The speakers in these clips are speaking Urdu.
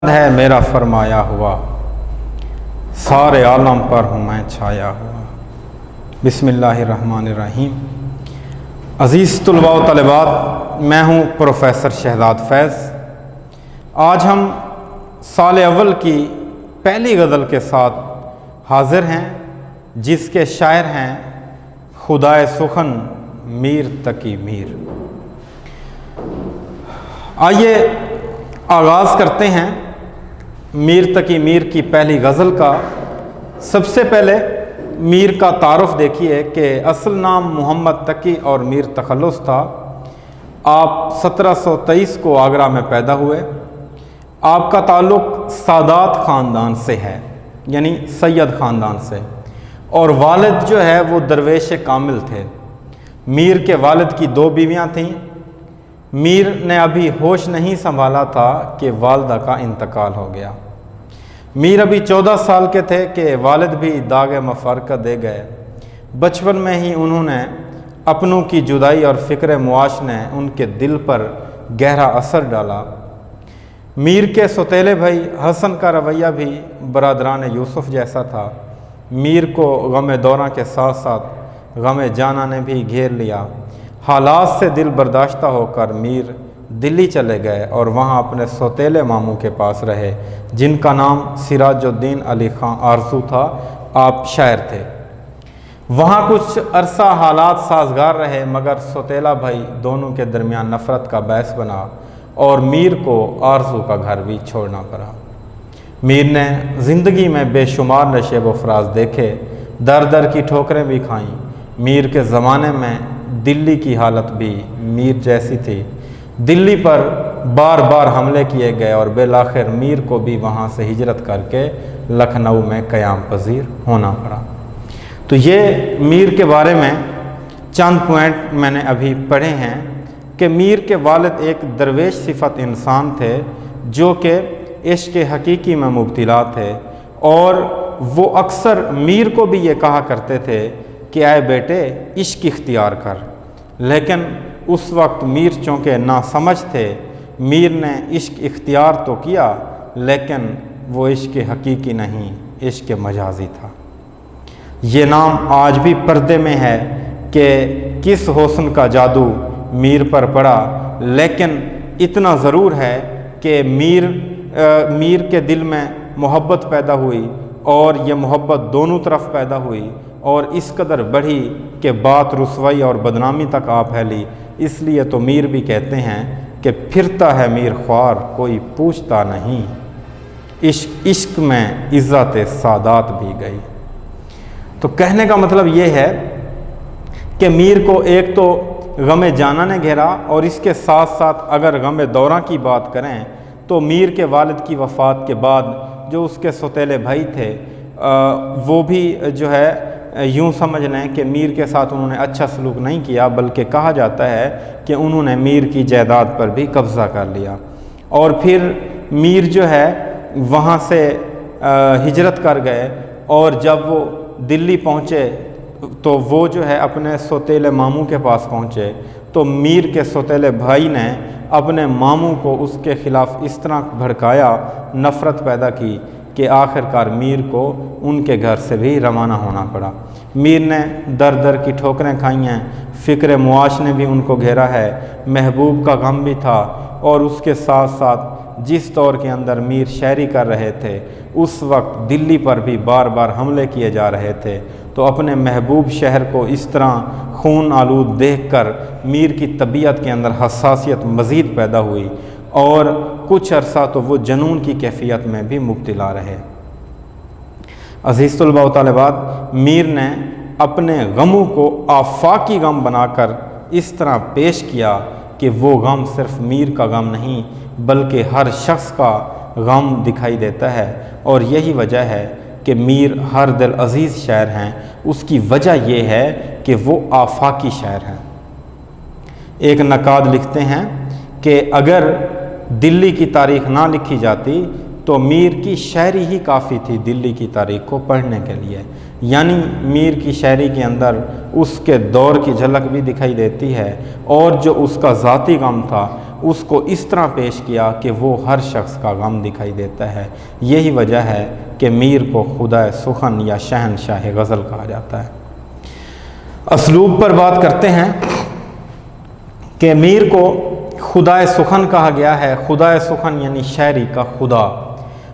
ہے میرا فرمایا ہوا، سارے عالم پر ہوں میں چھایا ہوا۔ بسم اللہ الرحمن الرحیم۔ عزیز طلباء و طالبات، میں ہوں پروفیسر شہزاد فیض۔ آج ہم سال اول کی پہلی غزل کے ساتھ حاضر ہیں، جس کے شاعر ہیں خدائے سخن میر تقی میر۔ آئیے آغاز کرتے ہیں میر تقی میر کی پہلی غزل کا۔ سب سے پہلے میر کا تعارف دیکھیے کہ اصل نام محمد تقی اور میر تخلص تھا۔ آپ 1723 کو آگرہ میں پیدا ہوئے۔ آپ کا تعلق سادات خاندان سے ہے، یعنی سید خاندان سے، اور والد جو ہے وہ درویش کامل تھے۔ میر کے والد کی 2 بیویاں تھیں۔ میر نے ابھی ہوش نہیں سنبھالا تھا کہ والدہ کا انتقال ہو گیا۔ میر ابھی 14 سال کے تھے کہ والد بھی داغ مفارقت دے گئے۔ بچپن میں ہی انہوں نے اپنوں کی جدائی اور فکر معاش نے ان کے دل پر گہرا اثر ڈالا۔ میر کے سوتیلے بھائی حسن کا رویہ بھی برادران یوسف جیسا تھا۔ میر کو غم دوراں کے ساتھ ساتھ غم جاناں نے بھی گھیر لیا۔ حالات سے دل برداشتہ ہو کر میر دلی چلے گئے اور وہاں اپنے سوتیلے ماموں کے پاس رہے، جن کا نام سراج الدین علی خان آرزو تھا۔ آپ شاعر تھے۔ وہاں کچھ عرصہ حالات سازگار رہے، مگر سوتیلا بھائی دونوں کے درمیان نفرت کا باعث بنا اور میر کو آرزو کا گھر بھی چھوڑنا پڑا۔ میر نے زندگی میں بے شمار نشیب و فراز دیکھے، در در کی ٹھوکریں بھی کھائیں۔ میر کے زمانے میں دلی کی حالت بھی میر جیسی تھی۔ دلی پر بار بار حملے کیے گئے اور بالآخر میر کو بھی وہاں سے ہجرت کر کے لکھنؤ میں قیام پذیر ہونا پڑا۔ تو یہ میر کے بارے میں چند پوائنٹ میں نے ابھی پڑھے ہیں کہ میر کے والد ایک درویش صفت انسان تھے، جو کہ عشق حقیقی میں مبتلا تھے، اور وہ اکثر میر کو بھی یہ کہا کرتے تھے کہ اے بیٹے عشق اختیار کر۔ لیکن اس وقت میر چونکہ ناسمجھ تھے، میر نے عشق اختیار تو کیا، لیکن وہ عشق حقیقی نہیں، عشق مجازی تھا۔ یہ نام آج بھی پردے میں ہے کہ کس حسن کا جادو میر پر پڑا، لیکن اتنا ضرور ہے کہ میر کے دل میں محبت پیدا ہوئی، اور یہ محبت دونوں طرف پیدا ہوئی، اور اس قدر بڑھی کہ بات رسوائی اور بدنامی تک آ پھیلی۔ اس لیے تو میر بھی کہتے ہیں کہ پھرتا ہے میر خوار کوئی پوچھتا نہیں، عشق میں عزت سادات بھی گئی۔ تو کہنے کا مطلب یہ ہے کہ میر کو ایک تو غم جاناں نے گھیرا، اور اس کے ساتھ ساتھ اگر غم دوراں کی بات کریں تو میر کے والد کی وفات کے بعد جو اس کے سوتیلے بھائی تھے، وہ بھی جو ہے یوں سمجھ لیں کہ میر کے ساتھ انہوں نے اچھا سلوک نہیں کیا، بلکہ کہا جاتا ہے کہ انہوں نے میر کی جائیداد پر بھی قبضہ کر لیا۔ اور پھر میر جو ہے وہاں سے ہجرت کر گئے، اور جب وہ دلی پہنچے تو وہ جو ہے اپنے سوتیلے ماموں کے پاس پہنچے، تو میر کے سوتیلے بھائی نے اپنے ماموں کو اس کے خلاف اس طرح بھڑکایا، نفرت پیدا کی کہ آخر کار میر کو ان کے گھر سے بھی روانہ ہونا پڑا۔ میر نے در در کی ٹھوکریں کھائی ہیں، فکر معاش نے بھی ان کو گھیرا ہے، محبوب کا غم بھی تھا، اور اس کے ساتھ ساتھ جس دور کے اندر میر شاعری کر رہے تھے، اس وقت دلی پر بھی بار بار حملے کیے جا رہے تھے۔ تو اپنے محبوب شہر کو اس طرح خون آلود دیکھ کر میر کی طبیعت کے اندر حساسیت مزید پیدا ہوئی، اور کچھ عرصہ تو وہ جنون کی کیفیت میں بھی مبتلا رہے۔ عزیز طلباء و طالبات، میر نے اپنے غموں کو آفاقی غم بنا کر اس طرح پیش کیا کہ وہ غم صرف میر کا غم نہیں، بلکہ ہر شخص کا غم دکھائی دیتا ہے، اور یہی وجہ ہے کہ میر ہر دل عزیز شاعر ہیں۔ اس کی وجہ یہ ہے کہ وہ آفاقی شاعر ہیں۔ ایک نقاد لکھتے ہیں کہ اگر دلی کی تاریخ نہ لکھی جاتی تو میر کی شاعری ہی کافی تھی دلی کی تاریخ کو پڑھنے کے لیے۔ یعنی میر کی شاعری کے اندر اس کے دور کی جھلک بھی دکھائی دیتی ہے، اور جو اس کا ذاتی غم تھا اس کو اس طرح پیش کیا کہ وہ ہر شخص کا غم دکھائی دیتا ہے۔ یہی وجہ ہے کہ میر کو خدا سخن یا شہنشاہ غزل کہا جاتا ہے۔ اسلوب پر بات کرتے ہیں کہ میر کو خدا سخن کہا گیا ہے۔ خدا سخن یعنی شاعری کا خدا۔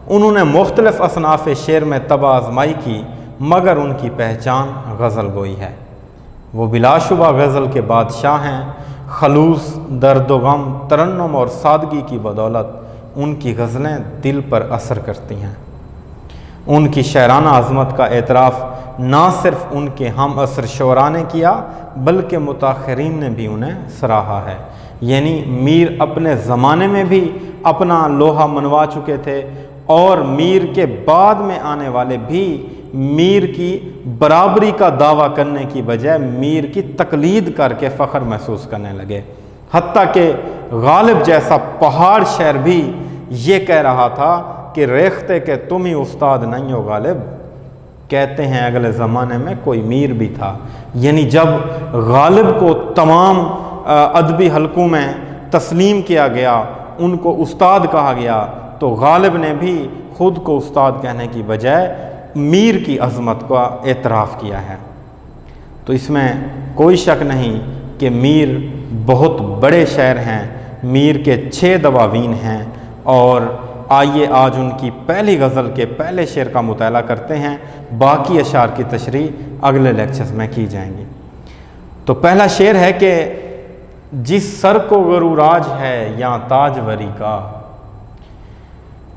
انہوں نے مختلف اصناف شعر میں طبع آزمائی کی، مگر ان کی پہچان غزل گوئی ہے۔ وہ بلا شبہ غزل کے بادشاہ ہیں۔ خلوص، درد و غم، ترنم اور سادگی کی بدولت ان کی غزلیں دل پر اثر کرتی ہیں۔ ان کی شاعرانہ عظمت کا اعتراف نہ صرف ان کے ہم عصر شعراء نے کیا بلکہ متاخرین نے بھی انہیں سراہا ہے۔ یعنی میر اپنے زمانے میں بھی اپنا لوہا منوا چکے تھے، اور میر کے بعد میں آنے والے بھی میر کی برابری کا دعویٰ کرنے کی بجائے میر کی تقلید کر کے فخر محسوس کرنے لگے۔ حتیٰ کہ غالب جیسا پہاڑ شاعر بھی یہ کہہ رہا تھا کہ ریختہ کہ تم ہی استاد نہیں ہو غالب۔ کہتے ہیں اگلے زمانے میں کوئی میر بھی تھا، یعنی جب غالب کو تمام ادبی حلقوں میں تسلیم کیا گیا، ان کو استاد کہا گیا، تو غالب نے بھی خود کو استاد کہنے کی بجائے میر کی عظمت کا اعتراف کیا ہے۔ تو اس میں کوئی شک نہیں کہ میر بہت بڑے شاعر ہیں۔ میر کے 6 دواوین ہیں، اور آئیے آج ان کی پہلی غزل کے پہلے شعر کا مطالعہ کرتے ہیں۔ باقی اشعار کی تشریح اگلے لیکچرز میں کی جائیں گی۔ تو پہلا شعر ہے کہ جس سر کو غروراج ہے یا تاجوری کا،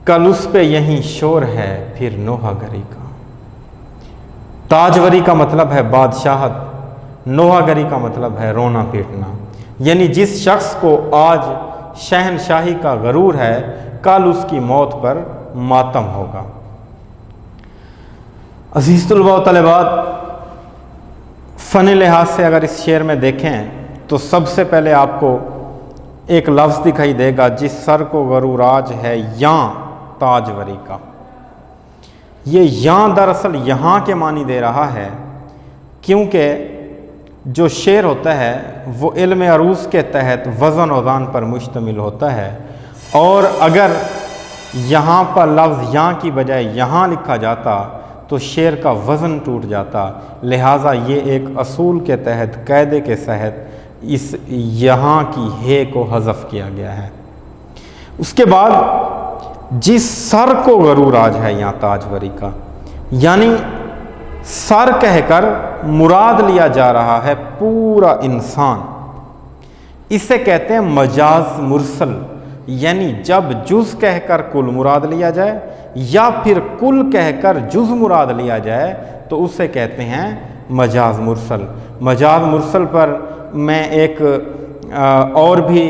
کل اس پہ یہیں شور ہے پھر نوحہ گری کا۔ تاجوری کا مطلب ہے بادشاہت، نوحہ گری کا مطلب ہے رونا پیٹنا۔ یعنی جس شخص کو آج شہنشاہی کا غرور ہے، کل اس کی موت پر ماتم ہوگا۔ عزیز طلباء و طالبات، فن لحاظ سے اگر اس شعر میں دیکھیں تو سب سے پہلے آپ کو ایک لفظ دکھائی دے گا، جس سر کو غروراج ہے یا تاجوری کا۔ یہ یہاں دراصل یہاں کے معنی دے رہا ہے، کیونکہ جو شعر ہوتا ہے وہ علم عروض کے تحت وزن اوزان پر مشتمل ہوتا ہے، اور اگر یہاں پر لفظ یہاں کی بجائے یہاں لکھا جاتا تو شعر کا وزن ٹوٹ جاتا۔ لہٰذا یہ ایک اصول کے تحت، قاعدے کے تحت اس یہاں کی ہے کو حذف کیا گیا ہے۔ اس کے بعد جس سر کو غروراج ہے یا تاجوری کا، یعنی سر کہہ کر مراد لیا جا رہا ہے پورا انسان۔ اسے کہتے ہیں مجاز مرسل، یعنی جب جز کہہ کر کل مراد لیا جائے یا پھر کل کہہ کر جز مراد لیا جائے تو اسے کہتے ہیں مجاز مرسل۔ مجاز مرسل پر میں ایک اور بھی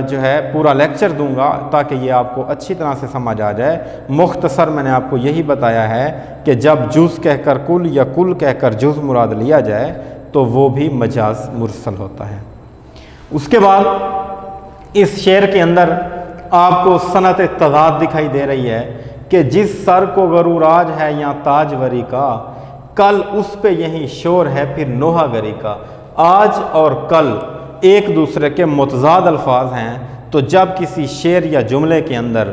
جو ہے پورا لیکچر دوں گا تاکہ یہ آپ کو اچھی طرح سے سمجھ آ جائے۔ مختصر میں نے آپ کو یہی بتایا ہے کہ جب جز کہہ کر کل یا کل کہہ کر جز مراد لیا جائے تو وہ بھی مجاز مرسل ہوتا ہے۔ اس کے بعد اس شعر کے اندر آپ کو صنعت تضاد دکھائی دے رہی ہے کہ جس سر کو غروراج ہے یا تاجوری کا، کل اس پہ یہی شور ہے پھر نوحہ گری کا۔ آج اور کل ایک دوسرے کے متضاد الفاظ ہیں، تو جب کسی شعر یا جملے کے اندر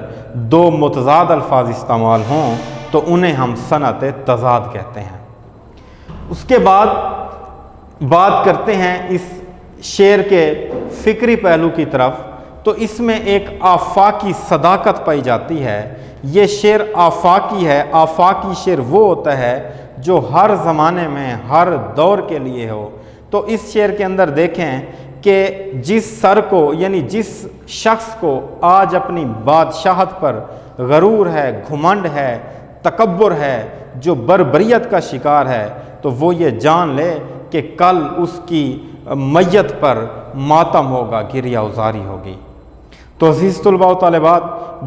2 متضاد الفاظ استعمال ہوں تو انہیں ہم صنعت تضاد کہتے ہیں۔ اس کے بعد بات کرتے ہیں اس شعر کے فکری پہلو کی طرف، تو اس میں ایک آفاقی صداقت پائی جاتی ہے۔ یہ شعر آفاقی ہے۔ آفاقی شعر وہ ہوتا ہے جو ہر زمانے میں ہر دور کے لیے ہو۔ تو اس شعر کے اندر دیکھیں کہ جس سر کو، یعنی جس شخص کو آج اپنی بادشاہت پر غرور ہے، گھمنڈ ہے، تکبر ہے، جو بربریت کا شکار ہے، تو وہ یہ جان لے کہ کل اس کی میت پر ماتم ہوگا، گریہ ازاری ہوگی۔ تو عزیز طلباء و طالبات،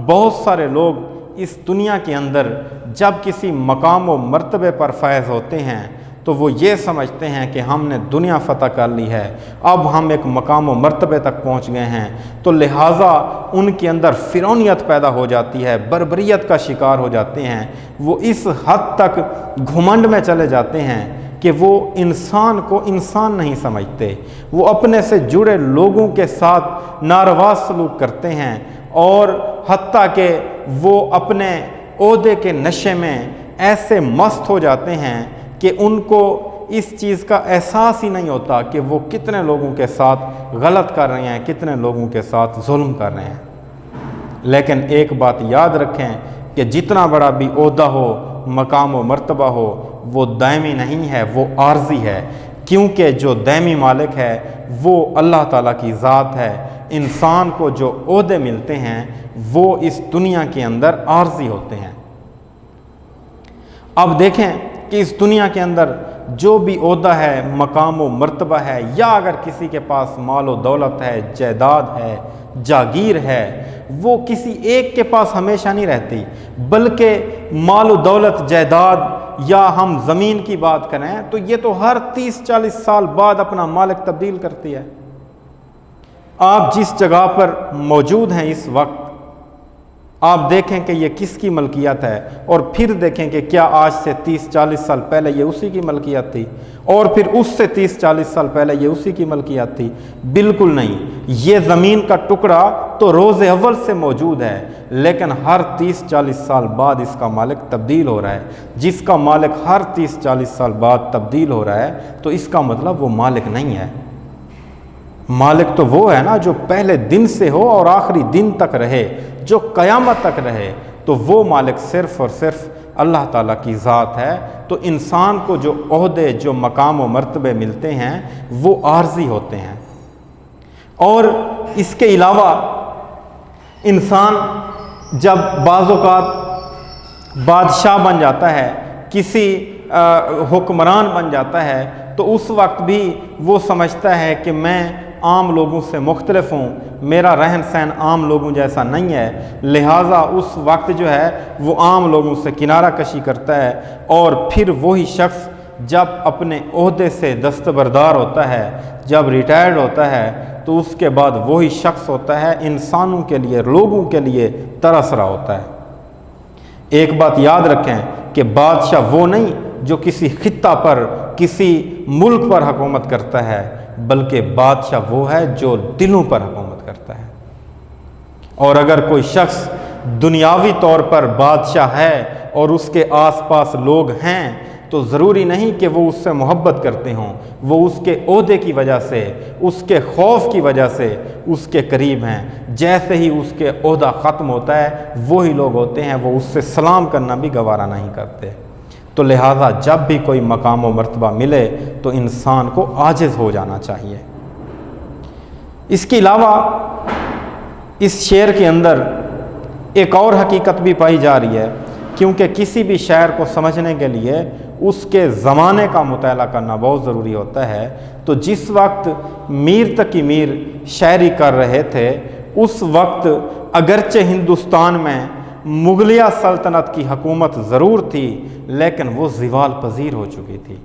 بہت سارے لوگ اس دنیا کے اندر جب کسی مقام و مرتبے پر فائز ہوتے ہیں تو وہ یہ سمجھتے ہیں کہ ہم نے دنیا فتح کر لی ہے، اب ہم ایک مقام و مرتبے تک پہنچ گئے ہیں، تو لہٰذا ان کے اندر فرعونیت پیدا ہو جاتی ہے، بربریت کا شکار ہو جاتے ہیں۔ وہ اس حد تک گھمنڈ میں چلے جاتے ہیں کہ وہ انسان کو انسان نہیں سمجھتے، وہ اپنے سے جڑے لوگوں کے ساتھ ناروا سلوک کرتے ہیں، اور حتیٰ کہ وہ اپنے عہدے کے نشے میں ایسے مست ہو جاتے ہیں کہ ان کو اس چیز کا احساس ہی نہیں ہوتا کہ وہ کتنے لوگوں کے ساتھ غلط کر رہے ہیں، کتنے لوگوں کے ساتھ ظلم کر رہے ہیں۔ لیکن ایک بات یاد رکھیں کہ جتنا بڑا بھی عہدہ ہو، مقام و مرتبہ ہو، وہ دائمی نہیں ہے، وہ عارضی ہے، کیونکہ جو دائمی مالک ہے وہ اللہ تعالیٰ کی ذات ہے۔ انسان کو جو عہدے ملتے ہیں وہ اس دنیا کے اندر عارضی ہوتے ہیں۔ اب دیکھیں کہ اس دنیا کے اندر جو بھی عہدہ ہے، مقام و مرتبہ ہے، یا اگر کسی کے پاس مال و دولت ہے، جائیداد ہے، جاگیر ہے، وہ کسی ایک کے پاس ہمیشہ نہیں رہتی، بلکہ مال و دولت، جائیداد، یا ہم زمین کی بات کریں تو یہ تو ہر 30-40 سال بعد اپنا مالک تبدیل کرتی ہے۔ آپ جس جگہ پر موجود ہیں اس وقت، آپ دیکھیں کہ یہ کس کی ملکیت ہے، اور پھر دیکھیں کہ کیا آج سے 30-40 سال پہلے یہ اسی کی ملکیت تھی، اور پھر اس سے 30-40 سال پہلے یہ اسی کی ملکیت تھی؟ بالکل نہیں۔ یہ زمین کا ٹکڑا تو روز اول سے موجود ہے، لیکن ہر 30-40 سال بعد اس کا مالک تبدیل ہو رہا ہے۔ جس کا مالک ہر 30-40 سال بعد تبدیل ہو رہا ہے تو اس کا مطلب وہ مالک نہیں ہے۔ مالک تو وہ ہے نا جو پہلے دن سے ہو اور آخری دن تک رہے، جو قیامت تک رہے، تو وہ مالک صرف اور صرف اللہ تعالیٰ کی ذات ہے۔ تو انسان کو جو عہدے، جو مقام و مرتبے ملتے ہیں وہ عارضی ہوتے ہیں۔ اور اس کے علاوہ انسان جب بعض اوقات بادشاہ بن جاتا ہے، کسی حکمران بن جاتا ہے، تو اس وقت بھی وہ سمجھتا ہے کہ میں عام لوگوں سے مختلف ہوں، میرا رہن سہن عام لوگوں جیسا نہیں ہے، لہٰذا اس وقت جو ہے وہ عام لوگوں سے کنارہ کشی کرتا ہے، اور پھر وہی شخص جب اپنے عہدے سے دستبردار ہوتا ہے، جب ریٹائرڈ ہوتا ہے، تو اس کے بعد وہی شخص ہوتا ہے انسانوں کے لیے، لوگوں کے لیے ترس رہا ہوتا ہے۔ ایک بات یاد رکھیں کہ بادشاہ وہ نہیں جو کسی خطہ پر، کسی ملک پر حکومت کرتا ہے، بلکہ بادشاہ وہ ہے جو دلوں پر حکومت کرتا ہے۔ اور اگر کوئی شخص دنیاوی طور پر بادشاہ ہے اور اس کے آس پاس لوگ ہیں، تو ضروری نہیں کہ وہ اس سے محبت کرتے ہوں، وہ اس کے عہدے کی وجہ سے، اس کے خوف کی وجہ سے اس کے قریب ہیں۔ جیسے ہی اس کے عہدہ ختم ہوتا ہے، وہی لوگ ہوتے ہیں وہ اس سے سلام کرنا بھی گوارا نہیں کرتے۔ تو لہٰذا جب بھی کوئی مقام و مرتبہ ملے تو انسان کو عاجز ہو جانا چاہیے۔ اس کے علاوہ اس شعر کے اندر ایک اور حقیقت بھی پائی جا رہی ہے، کیونکہ کسی بھی شاعر کو سمجھنے کے لیے اس کے زمانے کا مطالعہ کرنا بہت ضروری ہوتا ہے۔ تو جس وقت میر تقی میر شاعری کر رہے تھے، اس وقت اگرچہ ہندوستان میں مغلیہ سلطنت کی حکومت ضرور تھی، لیکن وہ زوال پذیر ہو چکی تھی۔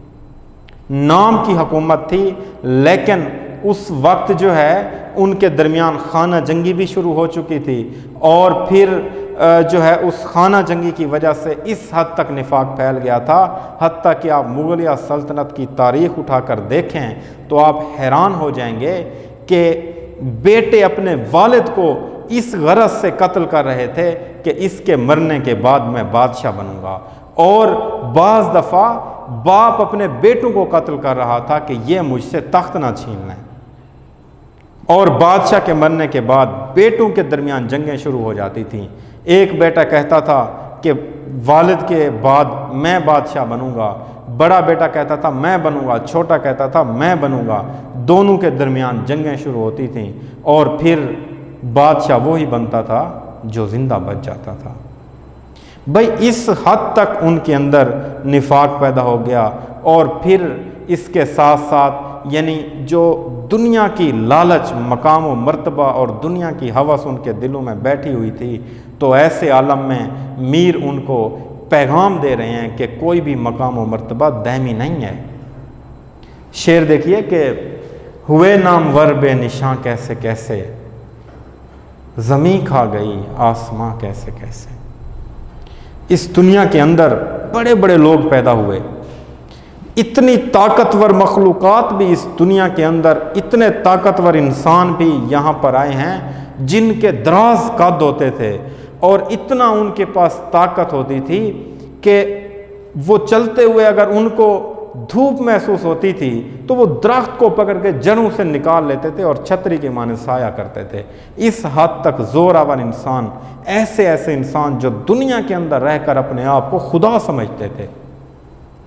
نام کی حکومت تھی، لیکن اس وقت جو ہے ان کے درمیان خانہ جنگی بھی شروع ہو چکی تھی، اور پھر جو ہے اس خانہ جنگی کی وجہ سے اس حد تک نفاق پھیل گیا تھا، حتیٰ کہ آپ مغلیہ سلطنت کی تاریخ اٹھا کر دیکھیں تو آپ حیران ہو جائیں گے کہ بیٹے اپنے والد کو اس غرض سے قتل کر رہے تھے کہ اس کے مرنے کے بعد میں بادشاہ بنوں گا، اور بعض دفعہ باپ اپنے بیٹوں کو قتل کر رہا تھا کہ یہ مجھ سے تخت نہ چھین لیں، اور بادشاہ کے مرنے کے بعد بیٹوں کے درمیان جنگیں شروع ہو جاتی تھیں۔ ایک بیٹا کہتا تھا کہ والد کے بعد میں بادشاہ بنوں گا، بڑا بیٹا کہتا تھا میں بنوں گا، چھوٹا کہتا تھا میں بنوں گا، دونوں کے درمیان جنگیں شروع ہوتی تھیں، اور پھر بادشاہ وہی بنتا تھا جو زندہ بچ جاتا تھا۔ بھئی اس حد تک ان کے اندر نفاق پیدا ہو گیا، اور پھر اس کے ساتھ ساتھ یعنی جو دنیا کی لالچ، مقام و مرتبہ اور دنیا کی ہوس ان کے دلوں میں بیٹھی ہوئی تھی، تو ایسے عالم میں میر ان کو پیغام دے رہے ہیں کہ کوئی بھی مقام و مرتبہ دائمی نہیں ہے۔ شعر دیکھیے کہ ہوئے نامور بے نشاں کیسے کیسے، زمین کھا گئی آسماں کیسے کیسے۔ اس دنیا کے اندر بڑے بڑے لوگ پیدا ہوئے، اتنی طاقتور مخلوقات بھی اس دنیا کے اندر، اتنے طاقتور انسان بھی یہاں پر آئے ہیں جن کے دراز قد ہوتے تھے، اور اتنا ان کے پاس طاقت ہوتی تھی کہ وہ چلتے ہوئے اگر ان کو دھوپ محسوس ہوتی تھی تو وہ درخت کو پکڑ کے جڑوں سے نکال لیتے تھے اور چھتری کے معنی سایہ کرتے تھے۔ اس حد تک زوراور انسان، ایسے انسان جو دنیا کے اندر رہ کر اپنے آپ کو خدا سمجھتے تھے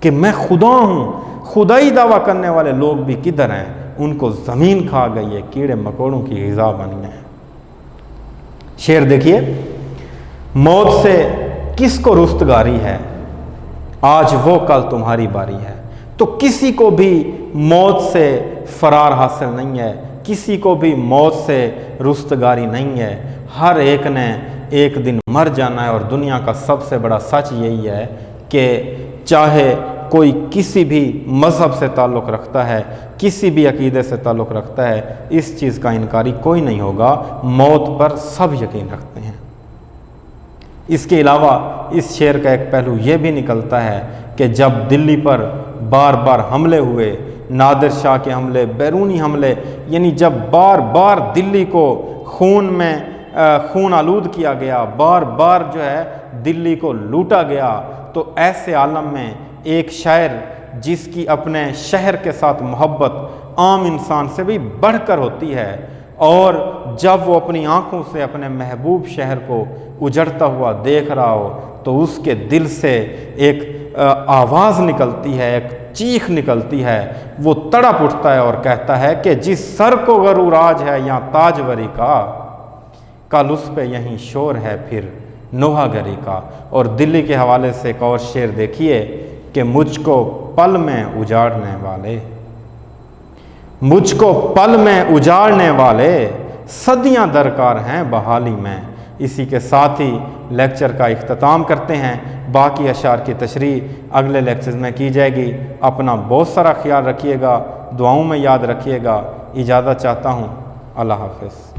کہ میں خدا ہوں، خدائی دعویٰ کرنے والے لوگ بھی کدھر ہیں؟ ان کو زمین کھا گئی ہے، کیڑے مکوڑوں کی غذا بن گئے ہیں۔ شعر دیکھیے، موت سے کس کو رستگاری ہے، آج وہ کل تمہاری باری ہے۔ تو کسی کو بھی موت سے فرار حاصل نہیں ہے، کسی کو بھی موت سے رستگاری نہیں ہے، ہر ایک نے ایک دن مر جانا ہے۔ اور دنیا کا سب سے بڑا سچ یہی ہے کہ چاہے کوئی کسی بھی مذہب سے تعلق رکھتا ہے، کسی بھی عقیدے سے تعلق رکھتا ہے، اس چیز کا انکاری کوئی نہیں ہوگا، موت پر سب یقین رکھتے ہیں۔ اس کے علاوہ اس شعر کا ایک پہلو یہ بھی نکلتا ہے کہ جب دلی پر بار بار حملے ہوئے، نادر شاہ کے حملے، بیرونی حملے، یعنی جب بار بار دلی کو خون آلود کیا گیا، بار بار جو ہے دلی کو لوٹا گیا، تو ایسے عالم میں ایک شاعر جس کی اپنے شہر کے ساتھ محبت عام انسان سے بھی بڑھ کر ہوتی ہے، اور جب وہ اپنی آنکھوں سے اپنے محبوب شہر کو اجڑتا ہوا دیکھ رہا ہو تو اس کے دل سے ایک آواز نکلتی ہے، ایک چیخ نکلتی ہے، وہ تڑپ اٹھتا ہے اور کہتا ہے کہ جس سر کو غرور آج ہے یہاں تاجوری کا، کل اس پہ یہیں شور ہے پھر نوحہ گری کا۔ اور دلی کے حوالے سے ایک اور شعر دیکھیے کہ مجھ کو پل میں اجاڑنے والے، مجھ کو پل میں اجاڑنے والے صدیاں درکار ہیں بحالی میں۔ اسی کے ساتھ ہی لیکچر کا اختتام کرتے ہیں، باقی اشعار کی تشریح اگلے لیکچرز میں کی جائے گی۔ اپنا بہت سارا خیال رکھیے گا، دعاؤں میں یاد رکھیے گا۔ اجازت چاہتا ہوں، اللہ حافظ۔